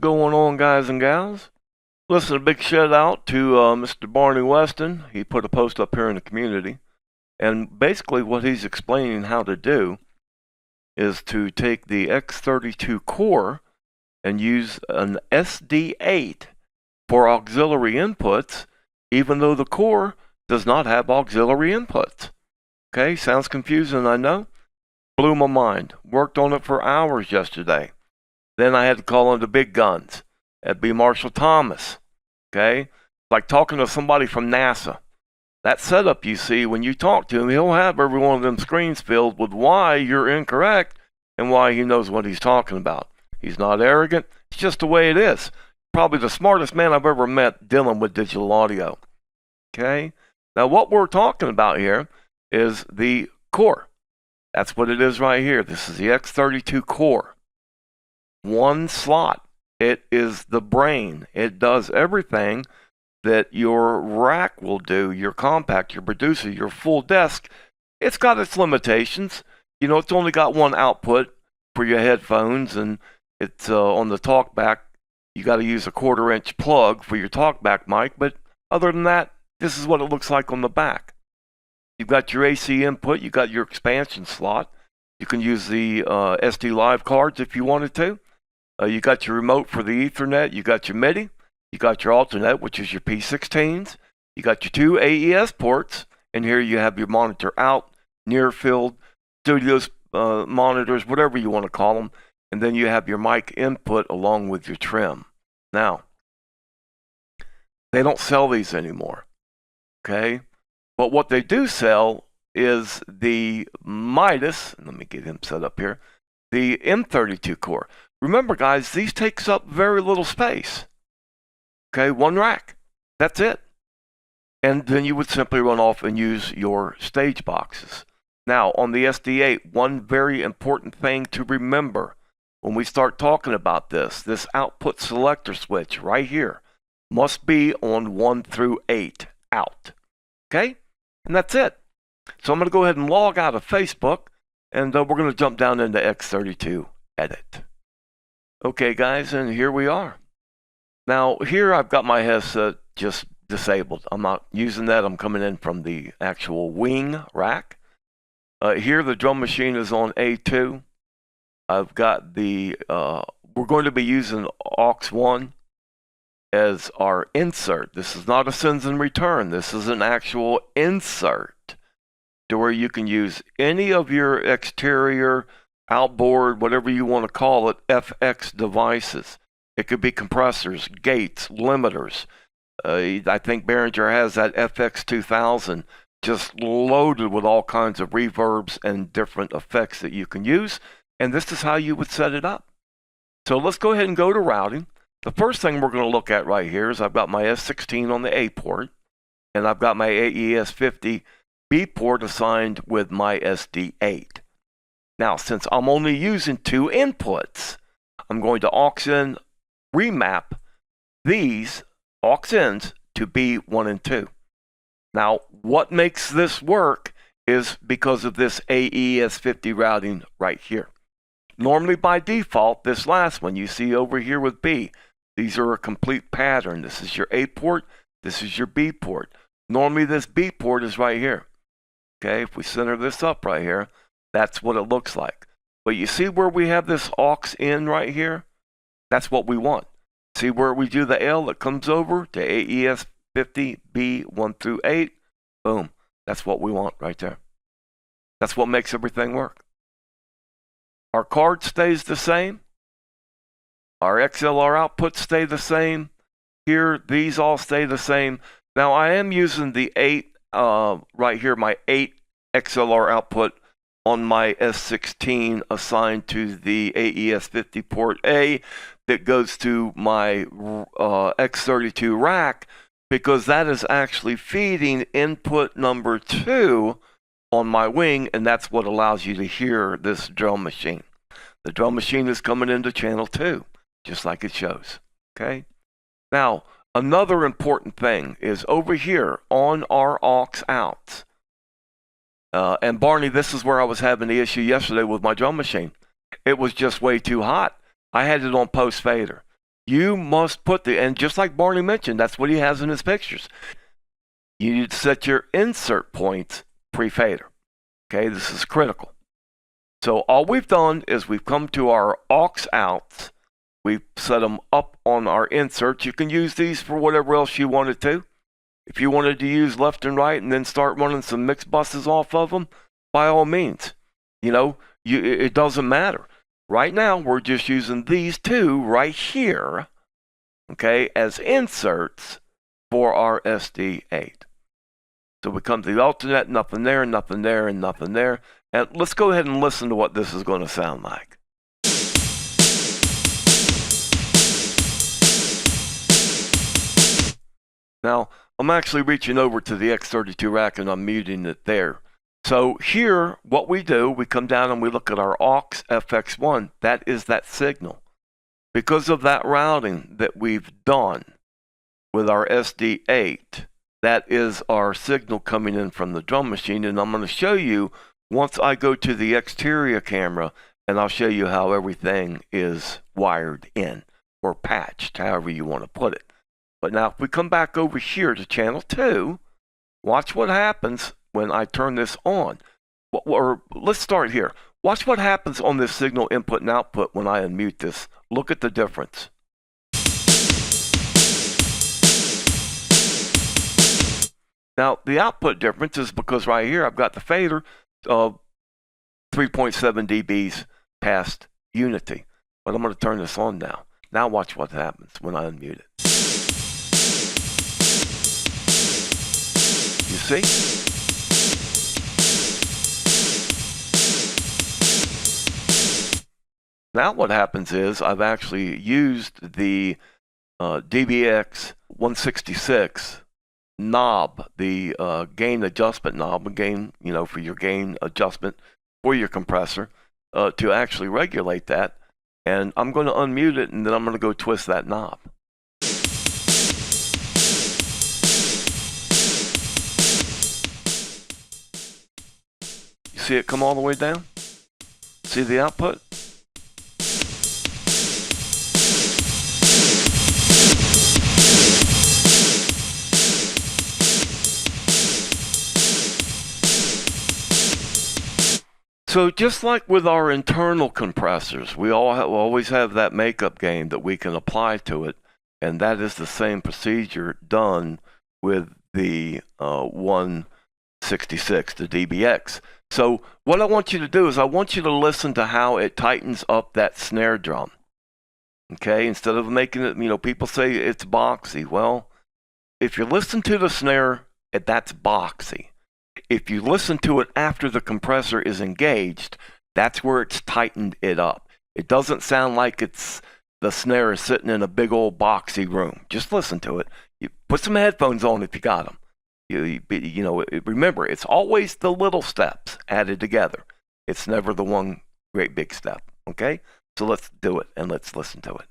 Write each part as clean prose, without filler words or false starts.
going on, guys and gals? Listen, a big shout out to Mr. Barney Weston. He put a post up here in the community, and basically what he's explaining how to do is to take the X32 core and use an SD8 for auxiliary inputs, even though the core does not have auxiliary inputs. Okay, sounds confusing, I know. Blew my mind. Worked on it for hours yesterday. Then I had to call on the big guns. That'd be Marshall Thomas. Okay? Like talking to somebody from NASA. That setup you see, when you talk to him, he'll have every one of them screens filled with why you're incorrect and why he knows what he's talking about. He's not arrogant. It's just the way it is. Probably the smartest man I've ever met dealing with digital audio. Okay? Now what we're talking about here is the core. That's what it is right here. This is the X32 core. One slot. It is the brain. It does everything that your rack will do, your compact, your producer, your full desk. It's got its limitations. You know, it's only got one output for your headphones, and it's on the talkback. You got to use a 1/4-inch plug for your talkback mic, but other than that, this is what it looks like on the back. You've got your AC input, you got your expansion slot. You can use the SD Live cards if you wanted to. You got your remote for the Ethernet, you got your MIDI, you got your alternate, which is your P16s, you got your 2 AES ports, and here you have your monitor out, near field, studios, monitors, whatever you want to call them, and then you have your mic input along with your trim. Now, they don't sell these anymore, okay? But what they do sell is the Midas, let me get him set up here, the M32 core. Remember, guys, these takes up very little space. Okay, one rack. That's it. And then you would simply run off and use your stage boxes. Now, on the SD8, one very important thing to remember when we start talking about this output selector switch right here must be on 1 through 8 out. Okay? And that's it. So I'm going to go ahead and log out of Facebook, and we're going to jump down into X32 Edit. Okay, guys, and here we are. Now, here I've got my headset just disabled. I'm not using that. I'm coming in from the actual wing rack. Here, the drum machine is on A2. I've got the, we're going to be using aux 1 as our insert. This is not a sends and return. This is an actual insert to where you can use any of your exterior, outboard, whatever you want to call it, FX devices. It could be compressors, gates, limiters. I think Behringer has that FX2000 just loaded with all kinds of reverbs and different effects that you can use. And this is how you would set it up. So let's go ahead and go to routing. The first thing we're going to look at right here is I've got my S16 on the A port, and I've got my AES50 B port assigned with my SD8. Now, since I'm only using 2 inputs, I'm going to aux in remap these aux ins to B1 and 2. Now, what makes this work is because of this AES50 routing right here. Normally, by default, this last one you see over here with B, these are a complete pattern. This is your A port, this is your B port. Normally, this B port is right here. Okay, if we center this up right here, that's what it looks like. But you see where we have this aux in right here? That's what we want. See where we do the L that comes over to AES50 B1 through 8? Boom. That's what we want right there. That's what makes everything work. Our card stays the same. Our XLR outputs stay the same. Here, these all stay the same. Now, I am using the 8, right here, my 8 XLR output on my S16 assigned to the AES50 port A that goes to my X32 rack, because that is actually feeding input number 2 on my wing, and that's what allows you to hear this drum machine. The drum machine is coming into channel 2, just like it shows. Okay? Now, another important thing is over here on our aux outs. And Barney, this is where I was having the issue yesterday with my drum machine. It was just way too hot. I had it on post fader. you must put and just like Barney mentioned, that's what he has in his pictures. You need to set your insert points pre-fader. Okay, this is critical. So all we've done is we've come to our aux outs. We've set them up on our inserts. You can use these for whatever else you wanted to. If you wanted to use left and right and then start running some mix buses off of them, by all means. It doesn't matter. Right now, we're just using these two right here, okay, as inserts for our SD8. So we come to the alternate, nothing there, nothing there, and nothing there. And let's go ahead and listen to what this is going to sound like. Now, I'm actually reaching over to the X32 rack and I'm muting it there. So here, what we do, we come down and we look at our aux FX1. That is that signal. Because of that routing that we've done with our SD8, that is our signal coming in from the drum machine. And I'm going to show you once I go to the exterior camera, and I'll show you how everything is wired in or patched, however you want to put it. But now if we come back over here to channel 2, watch what happens when I turn this on. Or let's start here. Watch what happens on this signal input and output when I unmute this. Look at the difference. Now, the output difference is because right here I've got the fader of 3.7 dBs past unity. But I'm going to turn this on now. Now watch what happens when I unmute it. You see? Now what happens is I've actually used the DBX 166 knob, the gain adjustment knob, gain, for your gain adjustment for your compressor to actually regulate that. And I'm going to unmute it and then I'm going to go twist that knob. You see it come all the way down? See the output? So just like with our internal compressors, we always have that makeup gain that we can apply to it, and that is the same procedure done with the 166, the DBX. So what I want you to do is I want you to listen to how it tightens up that snare drum. Okay, instead of making it, people say it's boxy. Well, if you listen to the snare, that's boxy. If you listen to it after the compressor is engaged, that's where it's tightened it up. It doesn't sound like the snare is sitting in a big old boxy room. Just listen to it. You put some headphones on if you got them. Remember, it's always the little steps added together. It's never the one great big step. Okay? So let's do it and let's listen to it.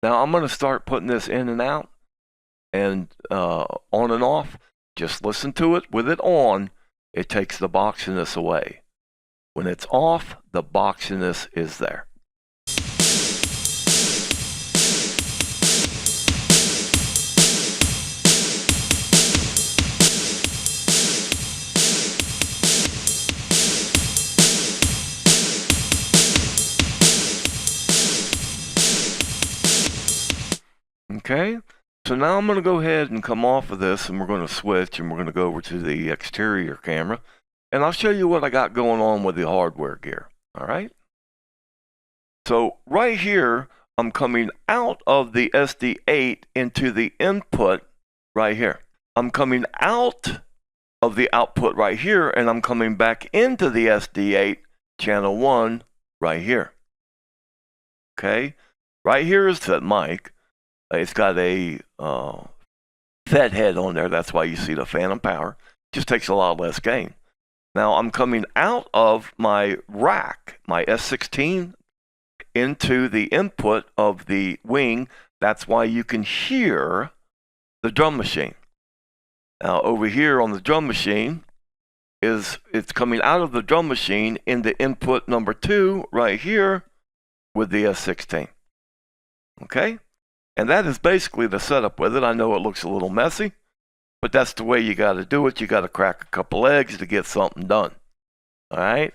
Now I'm going to start putting this in and out and on and off. Just listen to it. With it on, it takes the boxiness away. When it's off, the boxiness is there. Okay, so now I'm going to go ahead and come off of this and we're going to switch and we're going to go over to the exterior camera and I'll show you what I got going on with the hardware gear. All right. So right here, I'm coming out of the SD8 into the input right here. I'm coming out of the output right here and I'm coming back into the SD8 channel 1 right here. Okay, right here is that mic. It's got a fed head on there. That's why you see the phantom power. Just takes a lot less gain. Now I'm coming out of my rack, my S16, into the input of the wing. That's why you can hear the drum machine. Now over here on the drum machine it's coming out of the drum machine into input number 2 right here with the S16. Okay? And that is basically the setup with it. I know it looks a little messy, but that's the way you got to do it. You got to crack a couple eggs to get something done. All right?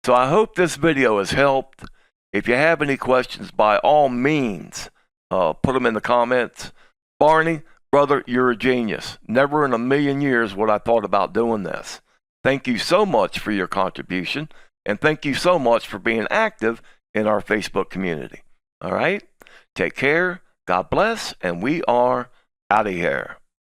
So I hope this video has helped. If you have any questions, by all means, put them in the comments. Barney, brother, you're a genius. Never in a million years would I thought about doing this. Thank you so much for your contribution, and thank you so much for being active in our Facebook community. All right? Take care, God bless, and we are out of here.